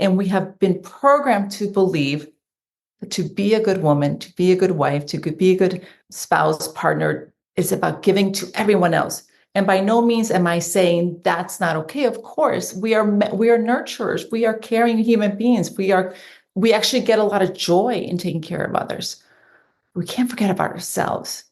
And we have been programmed to believe to be a good woman, to be a good wife, to be a good spouse, partner, is about giving to everyone else. And by no means am I saying that's not okay. Of course, we are nurturers. We are caring human beings. We actually get a lot of joy in taking care of others. We can't forget about ourselves.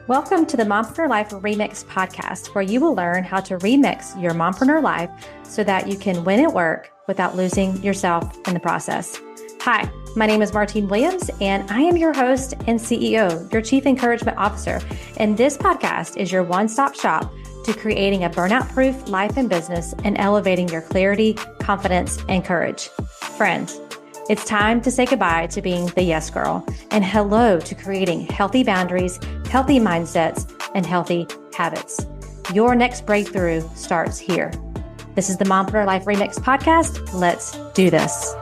Welcome to the Mompreneur Life Remix podcast, where you will learn how to remix your mompreneur life so that you can win at work without losing yourself in the process. Hi, my name is Martine Williams, and I am your host and CEO, your Chief Encouragement Officer. And this podcast is your one-stop shop to creating a burnout-proof life and business and elevating your clarity, confidence, and courage. Friends, it's time to say goodbye to being the yes girl and hello to creating healthy boundaries, healthy mindsets, and healthy habits. Your next breakthrough starts here. This is the Mompreneur Life Remix podcast. Let's do this.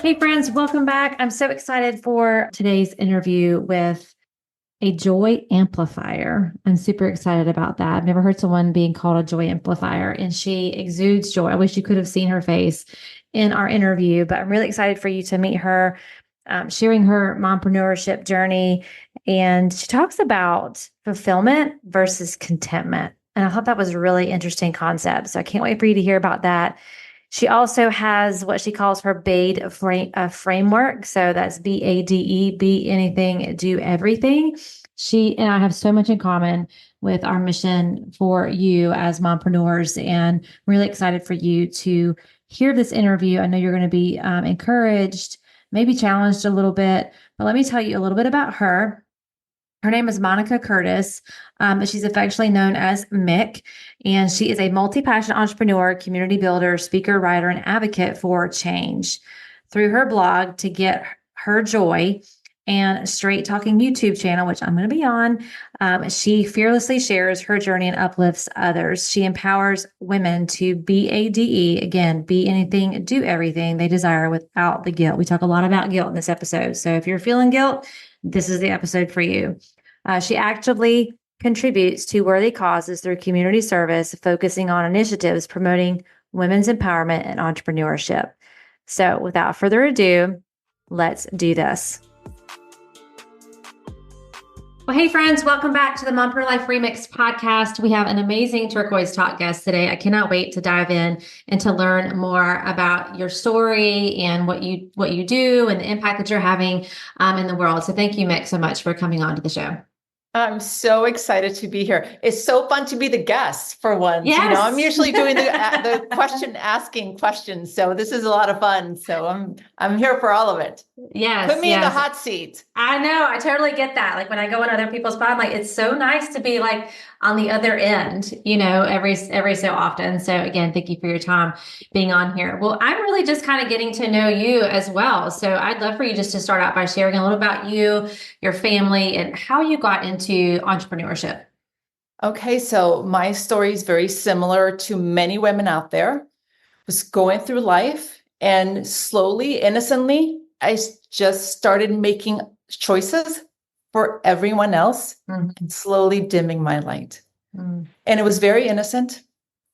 Hey friends, welcome back. I'm so excited for today's interview with a Joy Amplifier. I'm super excited about that. I've never heard someone being called a Joy Amplifier, and she exudes joy. I wish you could have seen her face in our interview, but I'm really excited for you to meet her, sharing her mompreneurship journey. And she talks about fulfillment versus contentment. And I thought that was a really interesting concept. So I can't wait for you to hear about that. She also has what she calls her BADE framework. So that's BADE, be anything, do everything. She and I have so much in common with our mission for you as mompreneurs, and I'm really excited for you to hear this interview. I know you're going to be encouraged, maybe challenged a little bit, but let me tell you a little bit about her. Her name is Monica Curtis, but she's affectionately known as Mick, and she is a multi-passionate entrepreneur, community builder, speaker, writer, and advocate for change. Through her blog, To Get Her Joy, and Straight Talking YouTube channel, which I'm going to be on, she fearlessly shares her journey and uplifts others. She empowers women to BADE, again, be anything, do everything they desire without the guilt. We talk a lot about guilt in this episode, so if you're feeling guilt, this is the episode for you. She actively contributes to worthy causes through community service, focusing on initiatives promoting women's empowerment and entrepreneurship. So without further ado, let's do this. Well, hey friends, welcome back to the Mompreneur Life Remix podcast. We have an amazing turquoise talk guest today. I cannot wait to dive in and to learn more about your story and what you do and the impact that you're having in the world. So thank you, Mick, so much for coming on to the show. I'm so excited to be here. It's so fun to be the guest for once. Yes. You know, I'm usually doing the question asking questions. So this is a lot of fun. So I'm here for all of it. Yes. Put me in the hot seat. I know. I totally get that. Like when I go on other people's pod, I'm like, it's so nice to be like on the other end, you know, every so often. So again, thank you for your time being on here. Well, I'm really just kind of getting to know you as well. So I'd love for you just to start out by sharing a little about you, your family, and how you got into entrepreneurship. Okay. So my story is very similar to many women out there. Was going through life and slowly, innocently, I just started making choices for everyone else and slowly dimming my light. And it was very innocent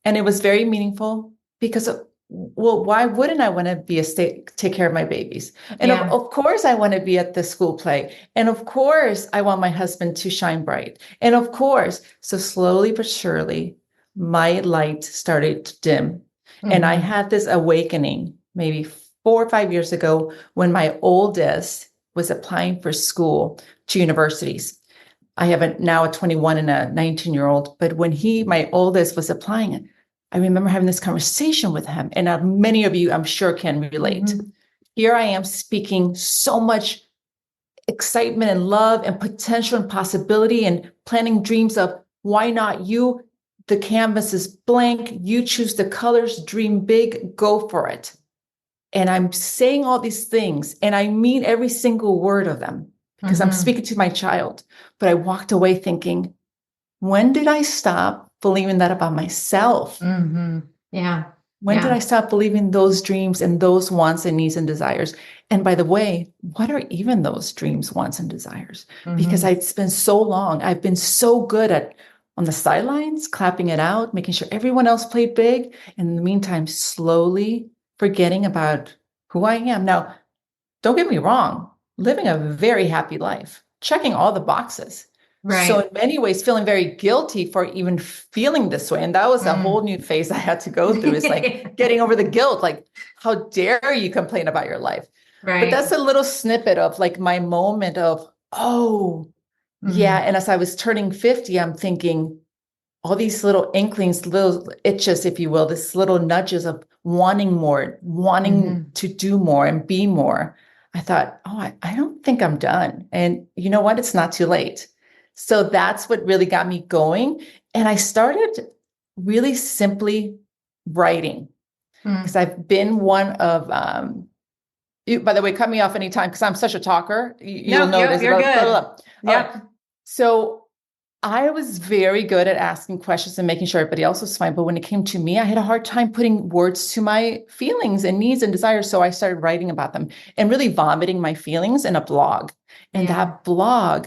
and it was very meaningful because, well, why wouldn't I want to be take care of my babies? And of course I want to be at the school play. And of course I want my husband to shine bright. And of course, so slowly but surely, my light started to dim. And I had this awakening maybe 4 or 5 years ago when my oldest was applying for school to universities. I have now a 21 and a 19-year-old, but when my oldest was applying, I remember having this conversation with him, and many of you, I'm sure, can relate. Here I am speaking so much excitement and love and potential and possibility and planning dreams of why not you? The canvas is blank. You choose the colors, dream big, go for it. And I'm saying all these things, and I mean every single word of them because I'm speaking to my child. But I walked away thinking, when did I stop believing that about myself? Yeah. When did I stop believing those dreams and those wants and needs and desires? And by the way, what are even those dreams, wants, and desires? Because it's been so long. I've been so good at on the sidelines, clapping it out, making sure everyone else played big. And in the meantime, slowly forgetting about who I am. Now, don't get me wrong, living a very happy life, checking all the boxes. Right. So in many ways, feeling very guilty for even feeling this way. And that was a whole new phase I had to go through. It's like getting over the guilt. Like, how dare you complain about your life? Right. But that's a little snippet of like my moment of, oh, yeah. And as I was turning 50, I'm thinking all these little inklings, little itches, if you will, this little nudges of wanting more, wanting to do more and be more. I thought, oh, I don't think I'm done. And you know what? It's not too late. So that's what really got me going. And I started really simply writing because I've been one of, by the way, cut me off anytime because I'm such a talker. You'll notice. You're good. Yeah. So I was very good at asking questions and making sure everybody else was fine. But when it came to me, I had a hard time putting words to my feelings and needs and desires. So I started writing about them and really vomiting my feelings in a blog. And that blog,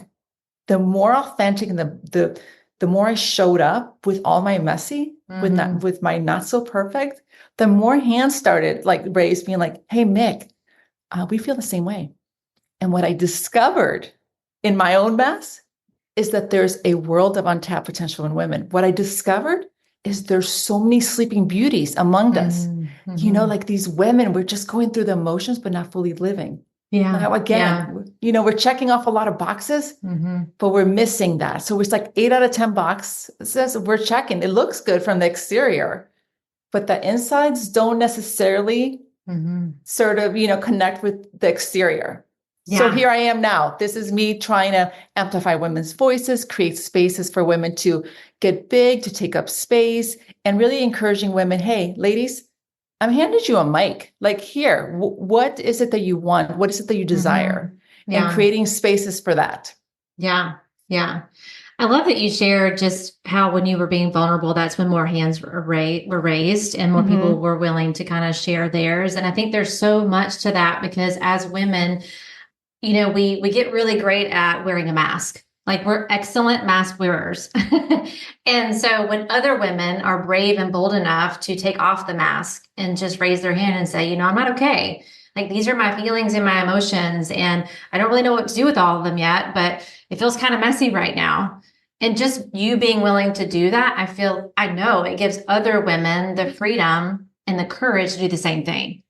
the more authentic and the more I showed up with all my messy, with my not so perfect, the more hands started like raised, being like, "Hey, Mick, we feel the same way." And what I discovered in my own mess is that there's a world of untapped potential in women. What I discovered is there's so many sleeping beauties among us. You know, like these women, we're just going through the emotions, but not fully living. Now, again, you know, we're checking off a lot of boxes, but we're missing that. So it's like 8 out of 10 boxes we're checking. It looks good from the exterior, but the insides don't necessarily sort of, you know, connect with the exterior. So here I am now. This is me trying to amplify women's voices, create spaces for women to get big, to take up space, and really encouraging women, hey, ladies, I'm handing you a mic. Like, here, what is it that you want? What is it that you desire? And creating spaces for that. Yeah. I love that you shared just how when you were being vulnerable, that's when more hands were raised and more people were willing to kind of share theirs. And I think there's so much to that because as women, you know, we get really great at wearing a mask. Like we're excellent mask wearers. And so when other women are brave and bold enough to take off the mask and just raise their hand and say, you know, I'm not okay. Like these are my feelings and my emotions. And I don't really know what to do with all of them yet, but it feels kind of messy right now. And just you being willing to do that, I know it gives other women the freedom and the courage to do the same thing.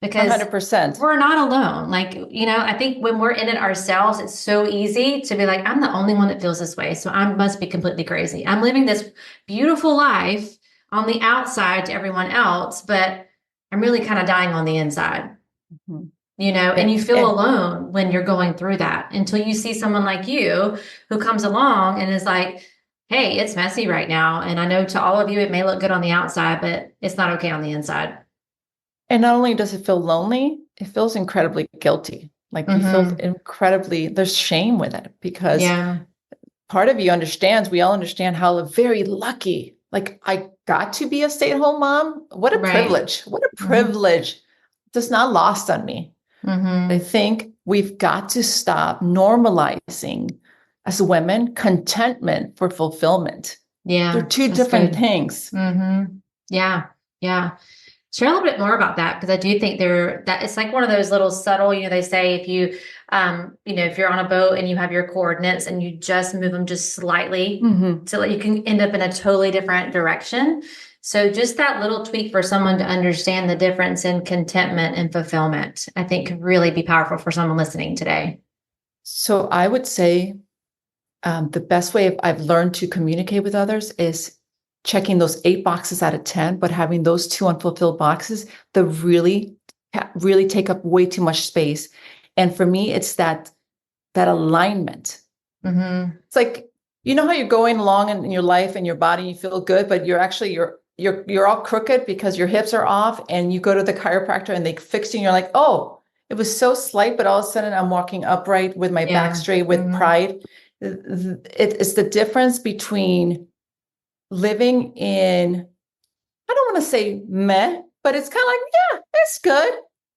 Because 100%. We're not alone. Like, you know, I think when we're in it ourselves, it's so easy to be like, I'm the only one that feels this way. So I must be completely crazy. I'm living this beautiful life on the outside to everyone else, but I'm really kind of dying on the inside, you know, and you feel alone when you're going through that until you see someone like you who comes along and is like, hey, it's messy right now. And I know to all of you, it may look good on the outside, but it's not okay on the inside. And not only does it feel lonely, it feels incredibly guilty. Like you feel incredibly, there's shame with it because part of you understands, we all understand how very lucky, like I got to be a stay-at-home mom. What a privilege. What a privilege. It's not lost on me. I think we've got to stop normalizing as women contentment for fulfillment. They're two different things. Share a little bit more about that because I do think that it's like one of those little subtle, you know, they say if you, you know, if you're on a boat and you have your coordinates and you just move them just slightly so that you can end up in a totally different direction. So just that little tweak for someone to understand the difference in contentment and fulfillment, I think could really be powerful for someone listening today. So I would say the best way I've learned to communicate with others is checking those 8 boxes out of 10, but having those 2 unfulfilled boxes that really take up way too much space. And for me, it's that alignment. It's like, you know how you're going along in your life and your body, you feel good, but you're actually, you're all crooked because your hips are off and you go to the chiropractor and they fix you and you're like, oh, it was so slight, but all of a sudden I'm walking upright with my back straight with pride. It's the difference between living in I don't want to say meh, but it's kind of like, yeah, it's good.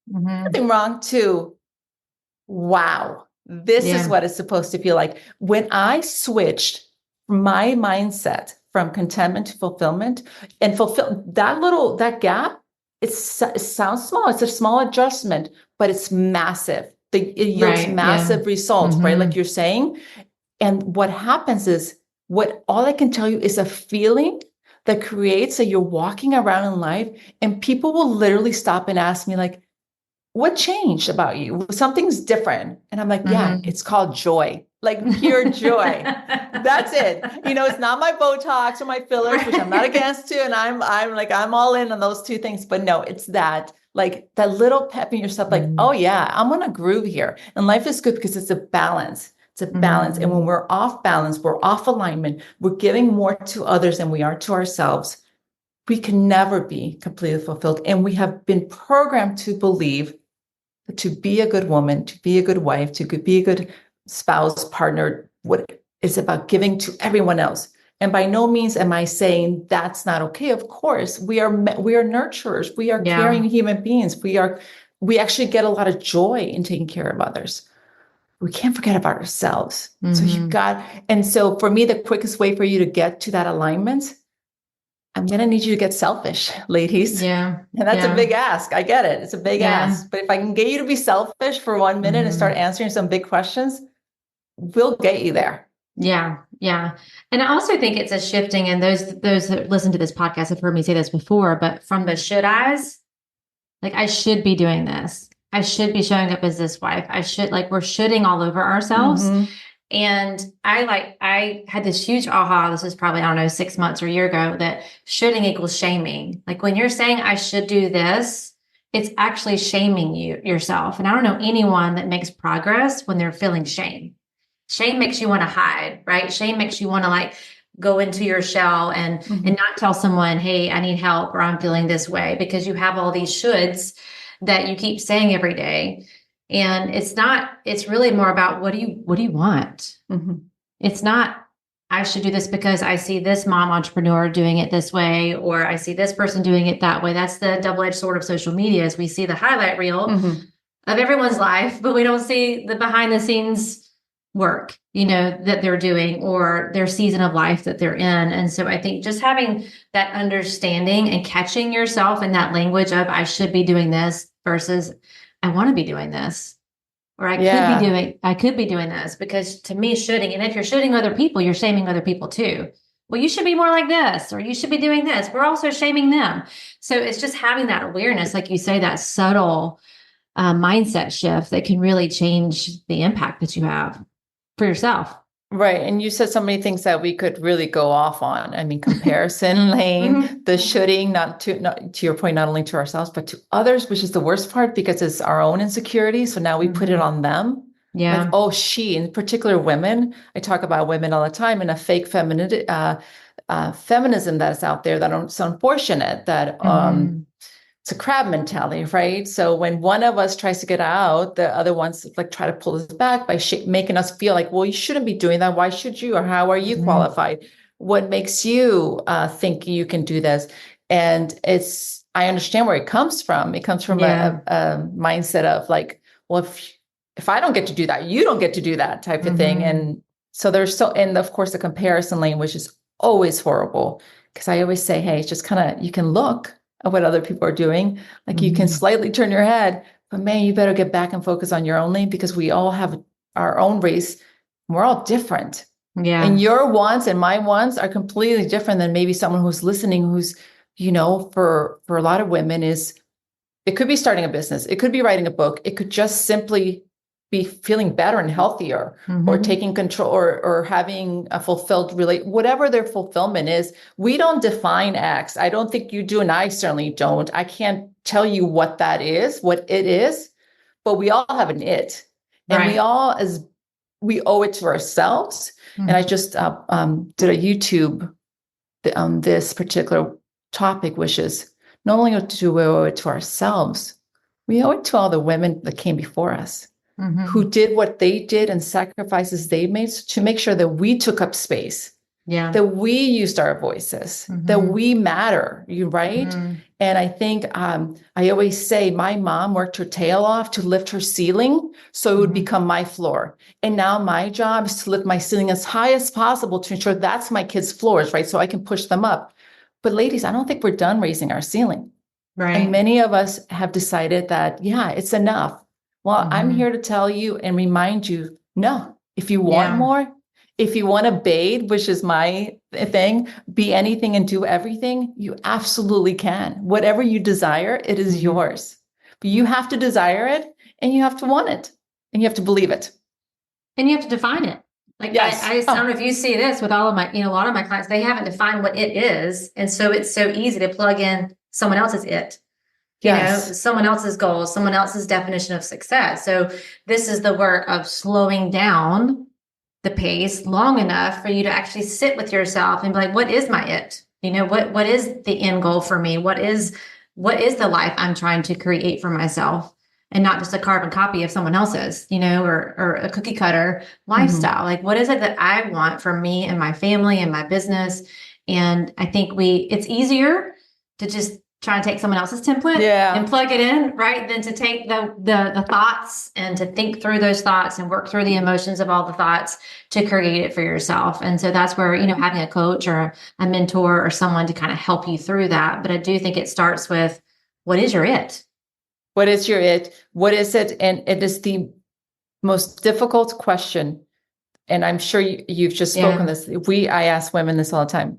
Nothing wrong too. Wow, this is Yeah. what it's supposed to feel like. When I switched my mindset from contentment to fulfillment and fulfill that gap, it sounds small. It's a small adjustment, but it's massive. It yields Right. Yeah. massive results, right? Like you're saying. And what happens is all I can tell you is a feeling that creates that you're walking around in life and people will literally stop and ask me like, what changed about you? Something's different. And I'm like, yeah, it's called joy, like pure joy. That's it. It's not my Botox or my fillers, which I'm not against too. And I'm all in on those two things, but no, it's that like that little pep in yourself, like, oh yeah, I'm on a groove here. And life is good because it's a balance. It's a balance. And when we're off balance, we're off alignment, we're giving more to others than we are to ourselves. We can never be completely fulfilled. And we have been programmed to believe that to be a good woman, to be a good wife, to be a good spouse, partner, what is about giving to everyone else. And by no means am I saying that's not okay. Of course, we are nurturers. We are caring human beings. We actually get a lot of joy in taking care of others. We can't forget about ourselves. So for me, the quickest way for you to get to that alignment, I'm going to need you to get selfish, ladies. Yeah. And that's a big ask. I get it. It's a big ask. But if I can get you to be selfish for 1 minute and start answering some big questions, we'll get you there. Yeah. Yeah. And I also think it's a shifting, and those that listen to this podcast have heard me say this before, but from the should I's, like I should be doing this. I should be showing up as this wife. We're shoulding all over ourselves. And I had this huge aha. This is probably, I don't know, 6 months or a year ago, that shoulding equals shaming. Like when you're saying I should do this, it's actually shaming yourself. And I don't know anyone that makes progress when they're feeling shame. Shame makes you want to hide, right? Shame makes you want to like go into your shell and not tell someone, hey, I need help, or I'm feeling this way, because you have all these shoulds that you keep saying every day. And it's really more about what do you want? It's not, I should do this because I see this mom entrepreneur doing it this way, or I see this person doing it that way. That's the double-edged sword of social media, is we see the highlight reel of everyone's life, but we don't see the behind the scenes work, that they're doing, or their season of life that they're in. And so I think just having that understanding and catching yourself in that language of I should be doing this versus I want to be doing this, or I could be doing this, because to me, shoulding, and if you're shoulding other people, you're shaming other people too. Well, you should be more like this, or you should be doing this. We're also shaming them. So it's just having that awareness, like you say, that subtle mindset shift that can really change the impact that you have for yourself. Right. And you said so many things that we could really go off on. I mean, comparison lane, the shoulding, not to your point, not only to ourselves, but to others, which is the worst part, because it's our own insecurity. So now we put it on them. Yeah. Like, oh, in particular women. I talk about women all the time, in a fake feminism that is out there it's unfortunate that it's a crab mentality, right? So when one of us tries to get out, the other ones like try to pull us back by making us feel like, well, you shouldn't be doing that. Why should you? Or how are you qualified? What makes you think you can do this? And I understand where it comes from. It comes from a mindset of like, well, if I don't get to do that, you don't get to do that type of thing. And so and of course the comparison lane, which is always horrible, because I always say, hey, it's just kind of, you can look at what other people are doing. Like you can slightly turn your head, but man, you better get back and focus on your own lane, because we all have our own race. We're all different. Yeah. And your wants and my wants are completely different than maybe someone who's listening, who's, for a lot of women it could be starting a business. It could be writing a book. It could just simply be feeling better and healthier, or taking control, or having a fulfilled whatever their fulfillment is. We don't define X. I don't think you do. And I certainly don't. I can't tell you what that is, what it is, but we all have an it. And we owe it to ourselves. And I just did a YouTube on this particular topic, which is not only do we owe it to ourselves, we owe it to all the women that came before us. Who did what they did and sacrifices they made to make sure that we took up space, Yeah. that we used our voices, that we matter, right? And I think I always say my mom worked her tail off to lift her ceiling so it would become my floor. And now my job is to lift my ceiling as high as possible to ensure that's my kids' floors, right? So I can push them up. But ladies, I don't think we're done raising our ceiling. Right. And many of us have decided that, yeah, it's enough. Well, I'm here to tell you and remind you, no, if you want more, if you want to bathe, which is my thing, be anything and do everything, you absolutely can. Whatever you desire, it is yours. But you have to desire it and you have to want it and you have to believe it. And you have to define it. Like, yes. I don't know if you see this with all of my, a lot of my clients, they haven't defined what it is. And so it's so easy to plug in someone else's it. Someone else's goals, someone else's definition of success. So this is the work of slowing down the pace long enough for you to actually sit with yourself and be like, what is my it? What is the end goal for me? What is the life I'm trying to create for myself? And not just a carbon copy of someone else's, or a cookie cutter lifestyle. Like, what is it that I want for me and my family and my business? And I think it's easier to just try and take someone else's template and plug it in, right? Than to take the thoughts and to think through those thoughts and work through the emotions of all the thoughts to create it for yourself. And so that's where, having a coach or a mentor or someone to kind of help you through that. But I do think it starts with, what is your it? What is your it? What is it? And it is the most difficult question. And I'm sure you've just spoken this. I ask women this all the time.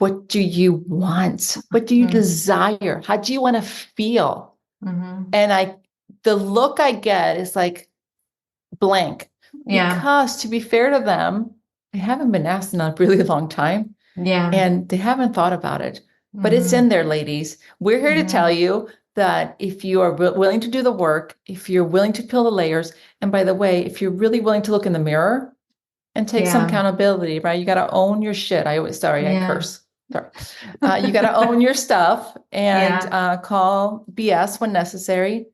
What do you want? What do you desire? How do you want to feel? And the look I get is like blank. Because to be fair to them, they haven't been asked in a really long time. And they haven't thought about it. But it's in there, ladies. We're here to tell you that if you are willing to do the work, if you're willing to peel the layers, and by the way, if you're really willing to look in the mirror and take some accountability, right? You got to own your shit. I curse. Sorry. You got to own your stuff and call BS when necessary.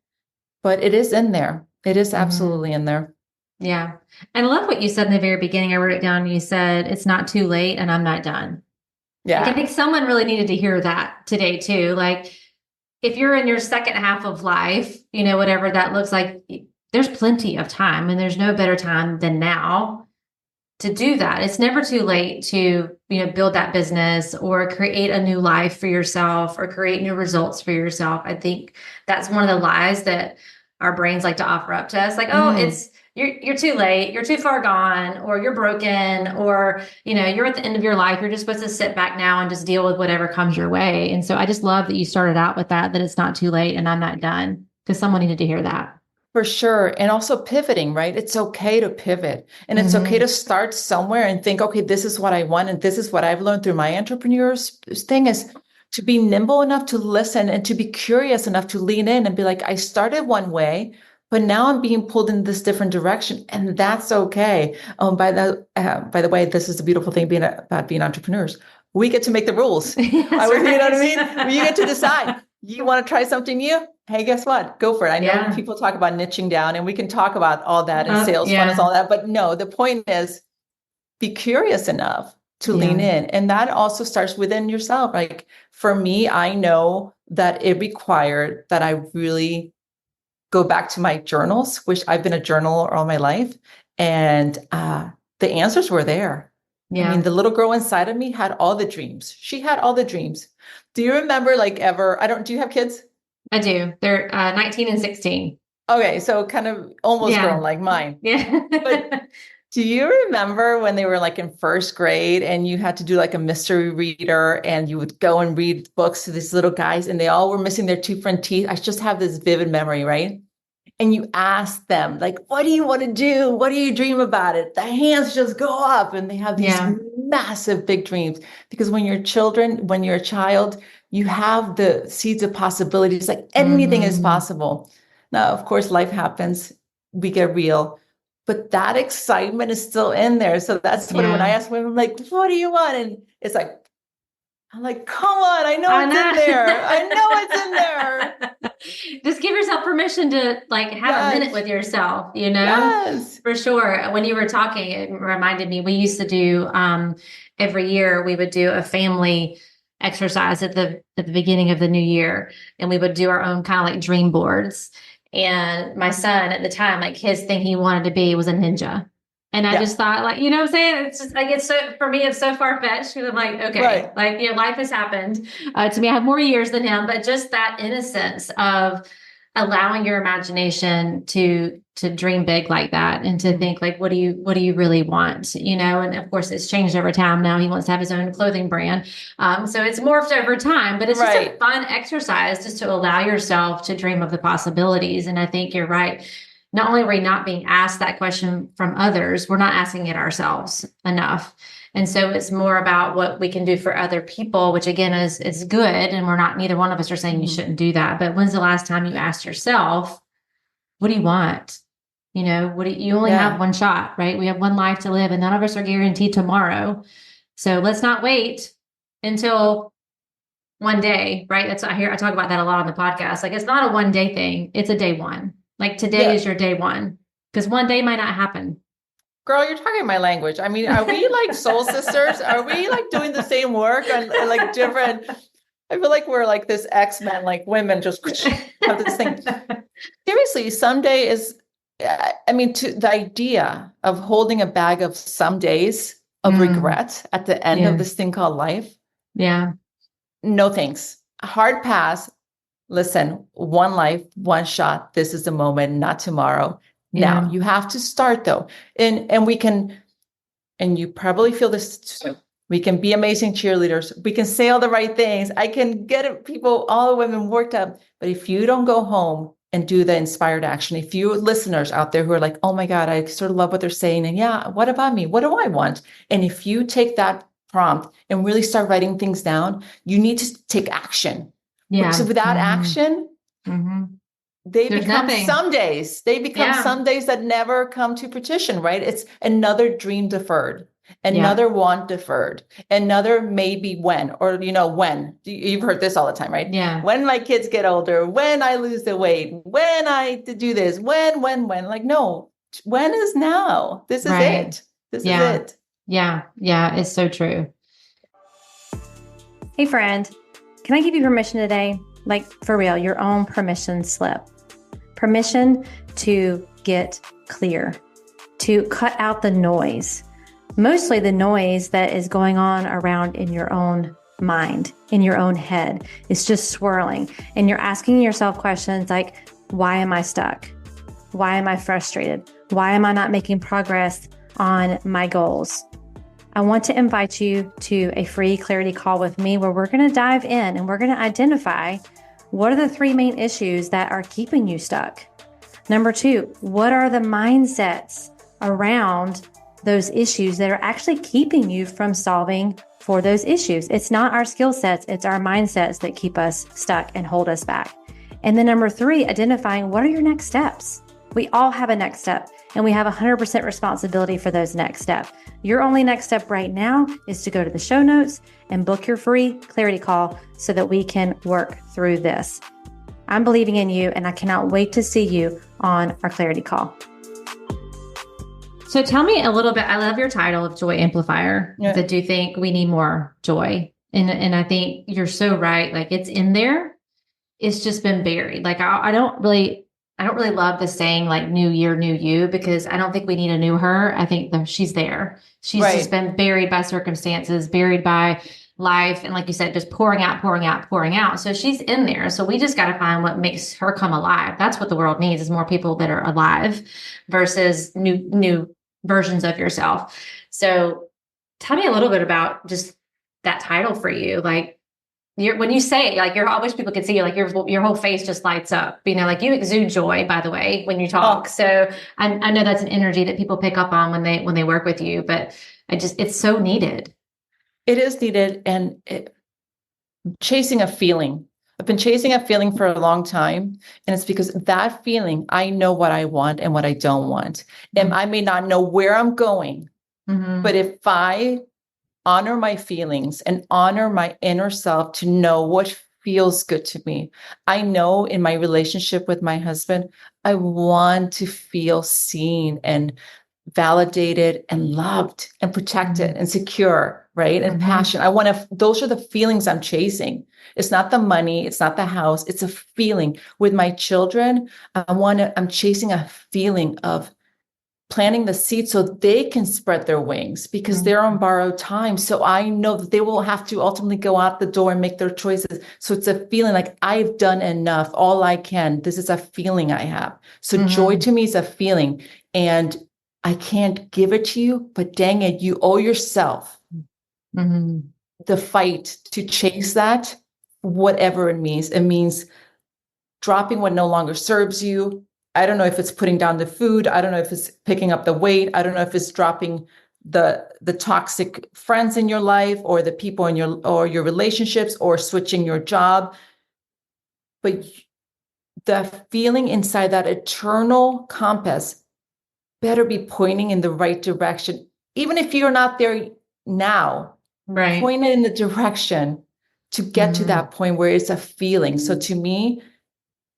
But it is in there. It is absolutely in there. Yeah. And I love what you said in the very beginning. I wrote it down. You said, it's not too late and I'm not done. Yeah. Like, I think someone really needed to hear that today too. Like, if you're in your second half of life, whatever that looks like, there's plenty of time and there's no better time than now to do that. It's never too late to, build that business or create a new life for yourself or create new results for yourself. I think that's one of the lies that our brains like to offer up to us. Like, you're too late, you're too far gone, or you're broken, or, you're at the end of your life. You're just supposed to sit back now and just deal with whatever comes your way. And so I just love that you started out with that it's not too late and I'm not done, because someone needed to hear that. For sure. And also pivoting, right? It's okay to pivot and it's okay to start somewhere and think, okay, this is what I want. And this is what I've learned through my entrepreneurs thing is to be nimble enough to listen and to be curious enough to lean in and be like, I started one way, but now I'm being pulled in this different direction. And that's okay. By the way, this is the beautiful thing about being entrepreneurs. We get to make the rules. You know what I mean? You get to decide. You want to try something new? Hey, guess what? Go for it. I know people talk about niching down and we can talk about all that and sales funnels, all that. But no, the point is be curious enough to lean in. And that also starts within yourself. Like for me, I know that it required that I really go back to my journals, which I've been a journaler all my life. And the answers were there. I mean, the little girl inside of me had all the dreams. She had all the dreams. Do you remember do you have kids? I do. They're 19 and 16. Okay. So kind of almost grown like mine. Yeah. But do you remember when they were like in first grade and you had to do like a mystery reader and you would go and read books to these little guys and they all were missing their two front teeth? I just have this vivid memory, right? And you ask them, like, what do you want to do? What do you dream about it? The hands just go up and they have these massive, big dreams. Because when you're a child, you have the seeds of possibilities, like anything is possible. Now, of course, life happens. We get real. But that excitement is still in there. So that's when I ask women, like, what do you want? And it's like, I'm like, come on, I know I it's in there. I know it's in there. know. Just give yourself permission to like have a minute Yes. with yourself, Yes. for sure. When you were talking, it reminded me, we used to do, every year we would do a family exercise at the beginning of the new year, and we would do our own kind of like dream boards. And my son at the time, like his thing he wanted to be was a ninja. And I Yeah. just thought, like, what I'm saying? It's just like, it's so, for me, it's so far fetched because I'm like, okay, Right. like, life has happened to me. I have more years than him, but just that innocence of allowing your imagination to dream big like that and to think like, what do you really want? And of course it's changed over time. Now he wants to have his own clothing brand. So it's morphed over time, but it's just a Right. fun exercise just to allow yourself to dream of the possibilities. And I think you're right. Not only are we not being asked that question from others, we're not asking it ourselves enough. And so it's more about what we can do for other people, which again is good. And neither one of us are saying you shouldn't do that. But when's the last time you asked yourself, what do you want? You only have one shot, right? We have one life to live and none of us are guaranteed tomorrow. So let's not wait until one day, right? I talk about that a lot on the podcast. Like it's not a one day thing. It's a day one. Like today is your day one because one day might not happen. Girl, you're talking my language. I mean, are we like soul sisters? Are we like doing the same work on like different? I feel like we're like this X-Men, like women just have this thing. Seriously, someday is, I mean, to the idea of holding a bag of some days of regret at the end of this thing called life. Yeah. No thanks. Hard pass. Listen, one life, one shot. This is the moment, not tomorrow. Now you have to start though. And we can, and you probably feel this too. We can be amazing cheerleaders. We can say all the right things. I can get people, all the women worked up. But if you don't go home and do the inspired action, if you listeners out there who are like, oh my God, I sort of love what they're saying. And yeah, what about me? What do I want? And if you take that prompt and really start writing things down, you need to take action. Yeah. Because without action, they There's become nothing. some days. They become some days that never come to fruition, right? It's another dream deferred, another want deferred, another maybe when, or, when. You've heard this all the time, right? Yeah. When my kids get older, when I lose the weight, when I do this, when. Like, no, when is now. This is it. This is it. Yeah. Yeah. It's so true. Hey, friend, can I give you permission today? Like for real, your own permission slip. Permission to get clear, to cut out the noise, mostly the noise that is going on around in your own mind, in your own head. It's just swirling. And you're asking yourself questions like, why am I stuck? Why am I frustrated? Why am I not making progress on my goals? I want to invite you to a free clarity call with me where we're going to dive in and we're going to identify what are the three main issues that are keeping you stuck. Number two, what are the mindsets around those issues that are actually keeping you from solving for those issues? It's not our skill sets, it's our mindsets that keep us stuck and hold us back. And then number three, identifying what are your next steps. We all have a next step and we have 100% responsibility for those next steps. Your only next step right now is to go to the show notes and book your free clarity call so that we can work through this. I'm believing in you and I cannot wait to see you on our clarity call. So tell me a little bit, I love your title of Joy Amplifier. I do think we need more joy. And I think you're so right. Like it's in there. It's just been buried. Like I don't really love the saying like new year, new you, because I don't think we need a new her. I think she's there. She's just been buried by circumstances, buried by life. And like you said, just pouring out. So she's in there. So we just got to find what makes her come alive. That's what the world needs is more people that are alive versus new versions of yourself. So tell me a little bit about just that title for you. Like, when you say it, like I wish people could see you, like your whole face just lights up, like you exude joy, by the way, when you talk. So I know that's an energy that people pick up on when they work with you, but it's so needed. It is needed. And chasing a feeling. I've been chasing a feeling for a long time. And it's because that feeling, I know what I want and what I don't want. And I may not know where I'm going, but if I honor my feelings and honor my inner self to know what feels good to me. I know in my relationship with my husband, I want to feel seen and validated and loved and protected and secure, right? And passion. I want to, those are the feelings I'm chasing. It's not the money, it's not the house, it's a feeling. With my children, I'm chasing a feeling of planting the seed so they can spread their wings because they're on borrowed time. So I know that they will have to ultimately go out the door and make their choices. So it's a feeling like I've done enough, all I can. This is a feeling I have. So joy to me is a feeling, and I can't give it to you, but dang it, you owe yourself the fight to chase that, whatever it means. It means dropping what no longer serves you. I don't know if it's putting down the food. I don't know if it's picking up the weight. I don't know if it's dropping the toxic friends in your life or the people in your relationships or switching your job. But the feeling inside that eternal compass better be pointing in the right direction. Even if you're not there now, point it in the direction to get to that point where it's a feeling. So to me,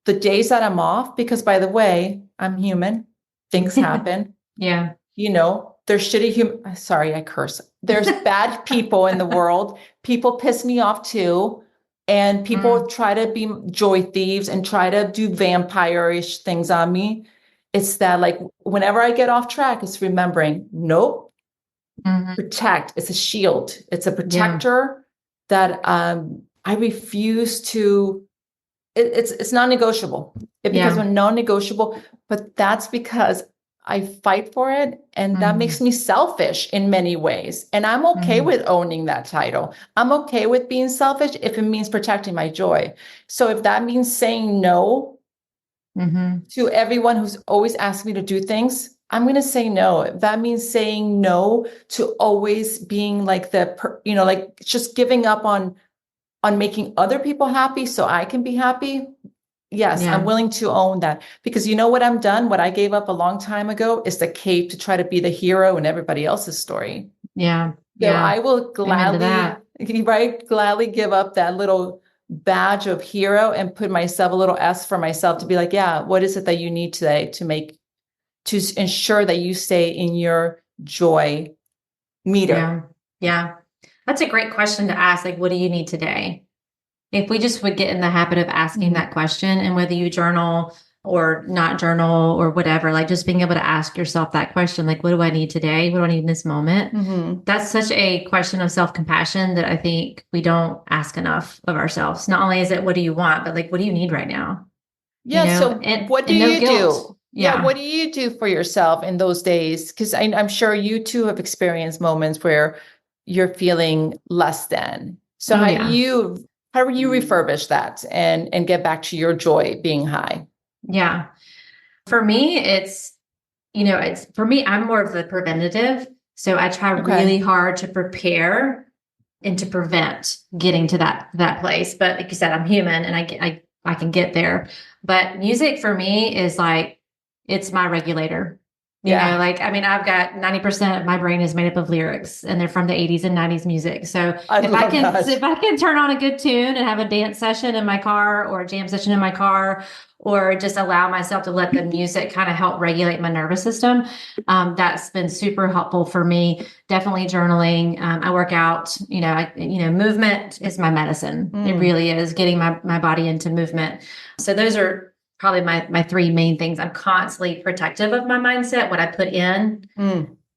the days that I'm off, because by the way, I'm human, things happen. Yeah. You know, there's shitty sorry, I curse. There's bad people in the world. People piss me off too. And people try to be joy thieves and try to do vampire-ish things on me. It's that like, whenever I get off track, it's remembering, nope, protect. It's a shield. It's a protector that I refuse to. It's non-negotiable. It becomes a non-negotiable, but that's because I fight for it, and that makes me selfish in many ways. And I'm okay with owning that title. I'm okay with being selfish if it means protecting my joy. So if that means saying no to everyone who's always asked me to do things, I'm going to say no. If that means saying no to always being like like just giving up on making other people happy so I can be happy. Yes, I'm willing to own that, because you know what I'm done? What I gave up a long time ago is the cape to try to be the hero in everybody else's story. Yeah. So I will gladly give up that little badge of hero and put myself a little S for myself to be like, yeah, what is it that you need today to ensure that you stay in your joy meter? Yeah. That's a great question to ask. Like, what do you need today? If we just would get in the habit of asking that question, and whether you journal or not journal or whatever, like just being able to ask yourself that question, like, what do I need today? What do I need in this moment? That's such a question of self-compassion that I think we don't ask enough of ourselves. Not only is it, what do you want, but like, what do you need right now? Yeah. You know? So what do you do? Yeah. What do you do for yourself in those days? Because I'm sure you too have experienced moments where you're feeling less than. So how do you refurbish that and get back to your joy being high? Yeah. For me, I'm more of the preventative. So I try really hard to prepare and to prevent getting to that place. But like you said, I'm human and I can get there. But music for me is like, it's my regulator. You know, like, I mean, I've got 90% of my brain is made up of lyrics, and they're from the 80s and 90s music. So if I can turn on a good tune and have a dance session in my car or a jam session in my car, or just allow myself to let the music kind of help regulate my nervous system, that's been super helpful for me. Definitely journaling. I work out, movement is my medicine. It really is, getting my body into movement. So those are probably my three main things. I'm constantly protective of my mindset, what I put in,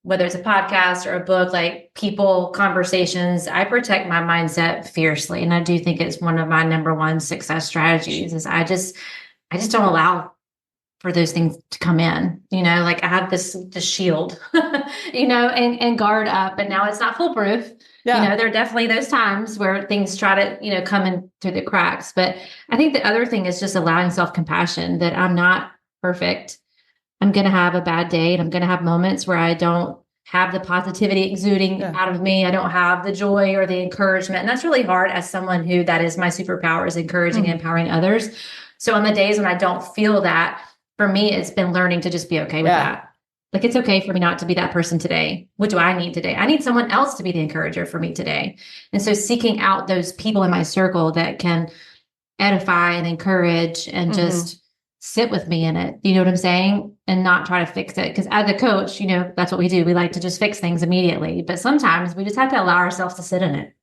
whether it's a podcast or a book, like people, conversations. I protect my mindset fiercely. And I do think it's one of my number one success strategies is I just don't allow for those things to come in, like I have this shield, and guard up, but now it's not foolproof. There are definitely those times where things try to, come in through the cracks. But I think the other thing is just allowing self-compassion, that I'm not perfect. I'm going to have a bad day, and I'm going to have moments where I don't have the positivity exuding out of me. I don't have the joy or the encouragement. And that's really hard as someone who that is my superpower, is encouraging and empowering others. So on the days when I don't feel that, for me, it's been learning to just be okay with that. Like, it's okay for me not to be that person today. What do I need today? I need someone else to be the encourager for me today. And so seeking out those people in my circle that can edify and encourage and just sit with me in it. You know what I'm saying? And not try to fix it. Because as a coach, that's what we do. We like to just fix things immediately. But sometimes we just have to allow ourselves to sit in it.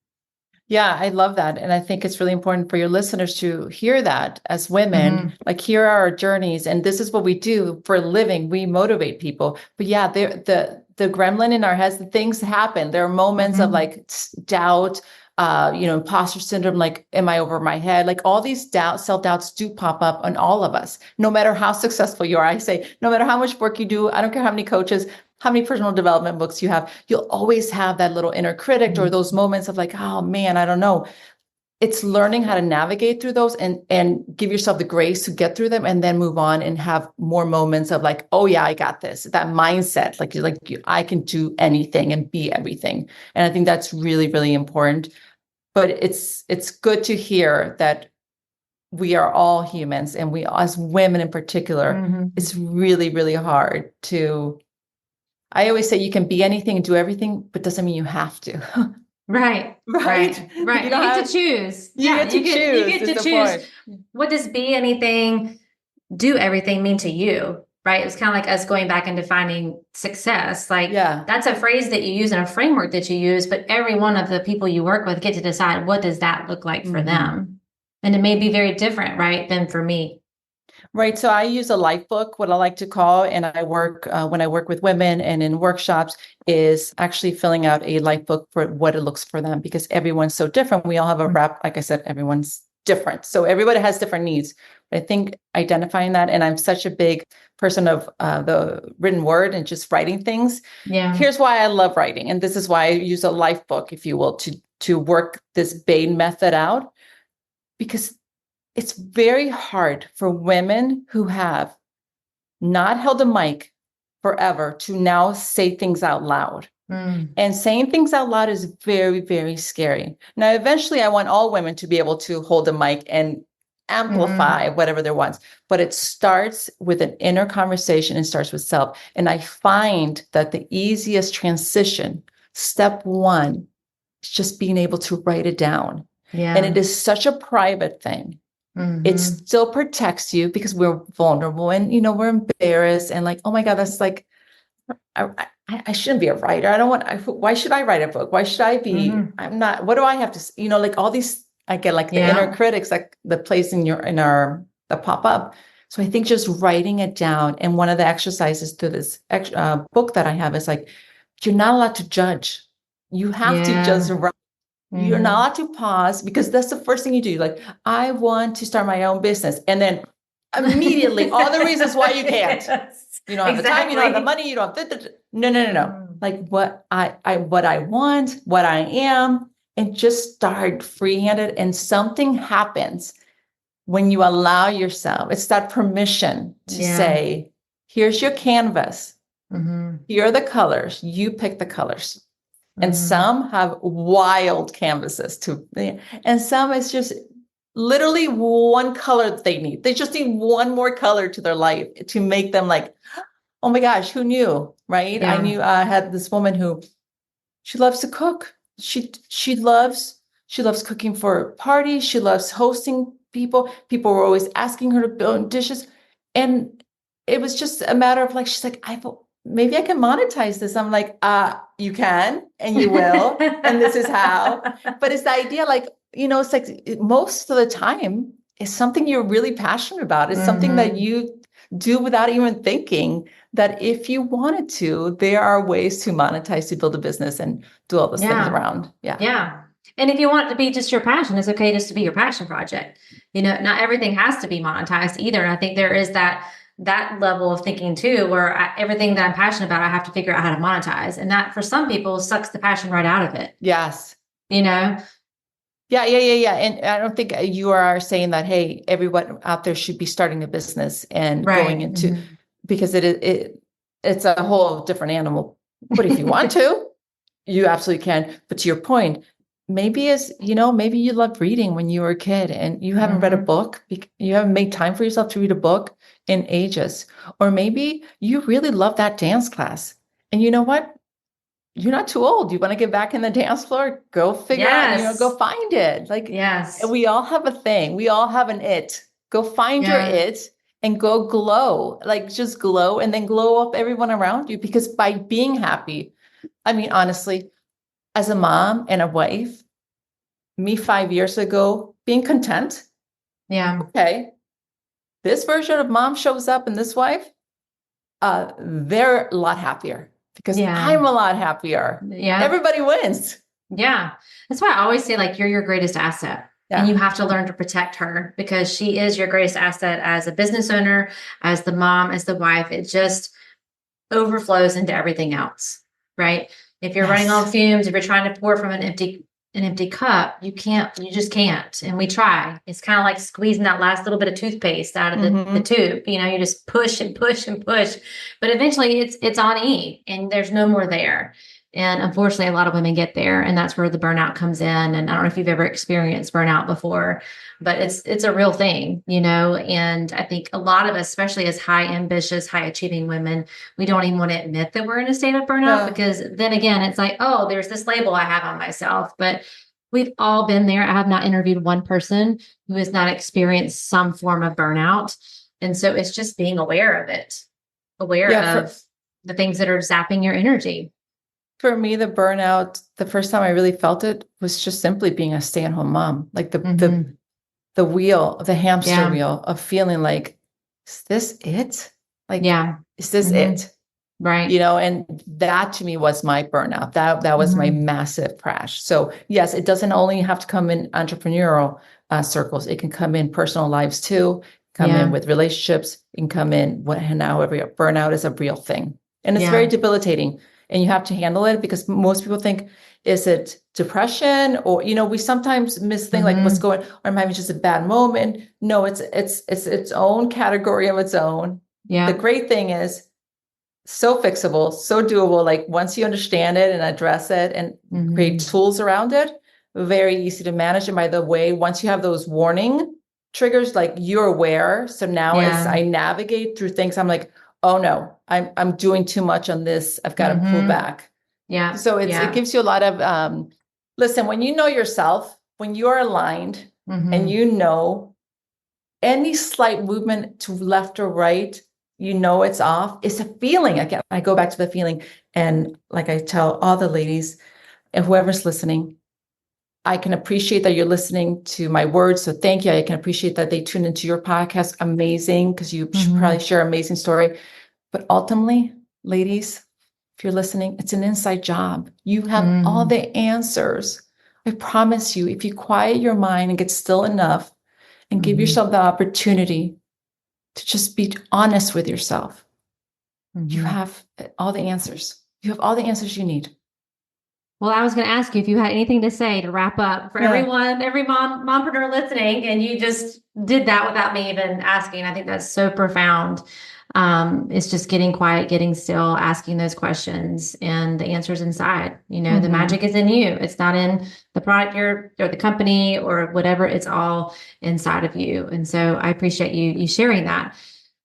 Yeah, I love that. And I think it's really important for your listeners to hear that as women, like here are our journeys. And this is what we do for a living. We motivate people. But yeah, the gremlin in our heads, the things happen. There are moments of like doubt, imposter syndrome, like, am I over my head? Like all these self-doubts do pop up on all of us, no matter how successful you are. I say, no matter how much work you do, I don't care how many coaches, how many personal development books you have, you'll always have that little inner critic or those moments of like, oh man, I don't know. It's learning how to navigate through those and give yourself the grace to get through them and then move on and have more moments of like, oh yeah, I got this. That mindset, I can do anything and be everything. And I think that's really, really important. But it's good to hear that we are all humans, and we, as women in particular, it's really, really hard to. I always say you can be anything and do everything, but doesn't mean you have to. Right. You get to choose. You get to choose. What does be anything, do everything mean to you? Right. It's kind of like us going back and defining success. Like, that's a phrase that you use and a framework that you use, but every one of the people you work with get to decide, what does that look like for them? And it may be very different, right, than for me. Right. So I use a life book, what I like to call, and I work when I work with women and in workshops, is actually filling out a life book for what it looks for them, because everyone's so different. We all have a wrap. Like I said, everyone's different. So everybody has different needs. But I think identifying that, and I'm such a big person of the written word and just writing things. Yeah. Here's why I love writing. And this is why I use a life book, if you will, to work this Bain method out, because it's very hard for women who have not held a mic forever to now say things out loud. And saying things out loud is very, very scary. Now, eventually, I want all women to be able to hold a mic and amplify whatever they want. But it starts with an inner conversation and starts with self. And I find that the easiest transition, step one, is just being able to write it down. Yeah. And it is such a private thing. It still protects you because we're vulnerable and, we're embarrassed and like, oh my God, that's like, I shouldn't be a writer. I don't why should I write a book? Why should I be, I'm not, what do I have to, like all these, I get like the inner critics, like the place that pop up. So I think just writing it down. And one of the exercises to this book that I have is like, you're not allowed to judge. You have to just write. You're not allowed to pause, because that's the first thing you do. Like, I want to start my own business. And then immediately all the reasons why you can't. Yes, you don't have the time, you don't have the money, you don't have no. Like what I want, what I am, and just start free-handed. And something happens when you allow yourself. It's that permission to say, here's your canvas. Here are the colors. You pick the colors. And some have wild canvases too. And some is just literally one color that they need. They just need one more color to their life to make them like, oh my gosh, who knew? Right. Yeah. I knew I had this woman who, she loves to cook. She loves cooking for parties. She loves hosting people. People were always asking her to build dishes. And it was just a matter of like, she's like, maybe I can monetize this. I'm like, you can, and you will. And this is how. But it's the idea, like, it's like most of the time it's something you're really passionate about. It's something that you do without even thinking that if you wanted to, there are ways to monetize, to build a business and do all those things around. Yeah. Yeah. And if you want it to be just your passion, it's okay just to be your passion project. Not everything has to be monetized either. And I think there is that level of thinking too, where everything that I'm passionate about, I have to figure out how to monetize. And that for some people sucks the passion right out of it. Yes. Yeah. And I don't think you are saying that, hey, everyone out there should be starting a business and going into, because it's a whole different animal. But if you want to, you absolutely can. But to your point, maybe maybe you loved reading when you were a kid and you haven't read a book. You haven't made time for yourself to read a book in ages. Or maybe you really love that dance class. And you know what? You're not too old. You want to get back in the dance floor? Go figure out, go Yes. find it. Like Yes. we all have a thing. We all have an it. Go find your Yeah. it and go glow. Like just glow and then glow up everyone around you. Because by being happy, I mean, honestly, as a mom and a wife, me 5 years ago, being content. Yeah. Okay. This version of mom shows up and this wife, they're a lot happier because Yeah. I'm a lot happier. Yeah. Everybody wins. Yeah. That's why I always say, like, you're your greatest asset. And you Yeah. have to learn to protect her because she is your greatest asset as a business owner, as the mom, as the wife. It just overflows into everything else, right? If you're running on Yes. fumes, if you're trying to pour from an empty cup, you just can't. And we try. It's kind of like squeezing that last little bit of toothpaste out of the Mm-hmm. tube. You just push and push and push, but eventually it's on E and there's no more there. And unfortunately, a lot of women get there, and that's where the burnout comes in. And I don't know if you've ever experienced burnout before, but it's a real thing. And I think a lot of us, especially as high ambitious, high achieving women, we don't even want to admit that we're in a state of burnout Yeah. because then again, it's like, oh, there's this label I have on myself. But we've all been there. I have not interviewed one person who has not experienced some form of burnout. And so it's just being aware of it, aware Yeah. of the things that are zapping your energy. For me, the burnout, the first time I really felt it was just simply being a stay-at-home mom. Like the wheel, the hamster Yeah. wheel of feeling like, is this it? Like, Yeah. is this hmm it? Right. And that to me was my burnout. That was my massive crash. So yes, it doesn't only have to come in entrepreneurial circles. It can come in personal lives too, come in Yeah. with relationships, it can come in however. Burnout is a real thing. And it's very Yeah. debilitating. And you have to handle it because most people think, is it depression? Or, we sometimes misthink like what's hmm going, or am I having just a bad moment? No, it's its own category of its own. The Yeah. great thing is so fixable, so doable. Like once you understand it and address it and create hmm tools around it, very easy to manage. And by the way, once you have those warning triggers, like you're aware. So now as Yeah. I navigate through things, I'm like, oh no, I'm doing too much on this. I've got to pull hmm back. Yeah. So it Yeah. gives you a lot of listen, when you know yourself, when you are aligned and hmm any slight movement to left or right, it's off. It's a feeling. Again, I go back to the feeling. And like I tell all the ladies and whoever's listening, I can appreciate that you're listening to my words. So thank you. I can appreciate that they tune into your podcast. Amazing, because you probably share an amazing story. But ultimately, ladies, if you're listening, it's an inside job. You have all hmm the answers. I promise you, if you quiet your mind and get still enough and give hmm yourself the opportunity to just be honest with yourself, you hmm have all the answers. You have all the answers you need. Well, I was going to ask you if you had anything to say to wrap up for Yeah. everyone, every mompreneur listening, and you just did that without me even asking. I think that's so profound. It's just getting quiet, getting still, asking those questions, and the answers inside. The Mm-hmm. magic is in you. It's not in the product or the company or whatever. It's all inside of you. And so I appreciate you sharing that.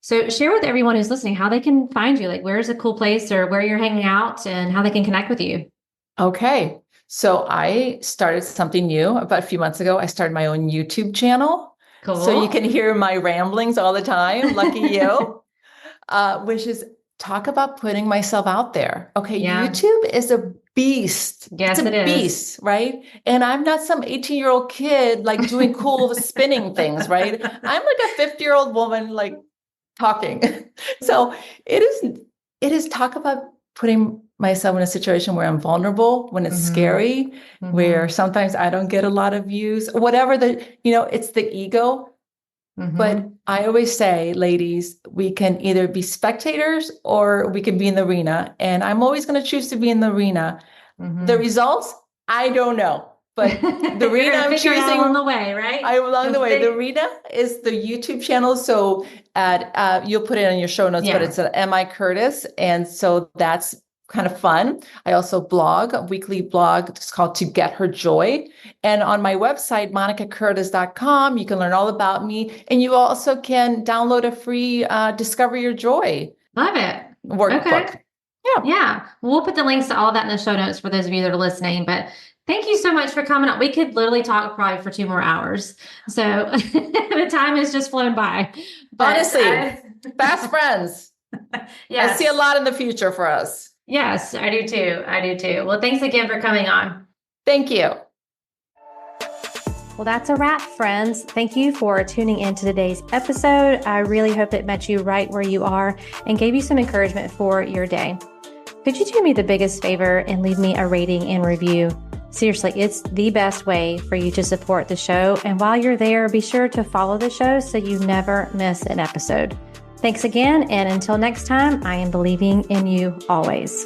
So share with everyone who's listening how they can find you. Like, where's a cool place or where you're hanging out and how they can connect with you. Okay. So I started something new about a few months ago. I started my own YouTube channel. So you can Cool. hear my ramblings all the time. Lucky you. Which is talk about putting myself out there. Okay. Yeah. YouTube is a beast. It's Yes, a it is. beast, right? And I'm not some 18-year-old kid like doing cool spinning things, right? I'm like a 50-year-old woman like talking. So it is talk about putting myself in a situation where I'm vulnerable, when it's hmm scary, where hmm sometimes I don't get a lot of views, whatever it's the ego. But hmm I always say, ladies, we can either be spectators or we can be in the arena. And I'm always going to choose to be in the arena. The hmm results, I don't know. But the You're arena gonna I'm figure it out along choosing, the way, right? I along You'll the way. The fig- arena is the YouTube channel. So you'll put it on your show notes, but yeah. it's at MI Curtis. And so that's kind of fun. I also blog, a weekly blog. It's called To Get Her Joy. And on my website, monicacurtis.com, you can learn all about me. And you also can download a free Discover Your Joy Love it. workbook. Okay. Yeah. We'll put the links to all of that in the show notes for those of you that are listening. But thank you so much for coming on. We could literally talk probably for 2 more hours. So the time has just flown by. But honestly, fast friends. Yes. I see a lot in the future for us. Yes, I do too. I do too. Well, thanks again for coming on. Thank you. Well, that's a wrap, friends. Thank you for tuning in to today's episode. I really hope it met you right where you are and gave you some encouragement for your day. Could you do me the biggest favor and leave me a rating and review? Seriously, it's the best way for you to support the show. And while you're there, be sure to follow the show so you never miss an episode. Thanks again. And until next time, I am believing in you always.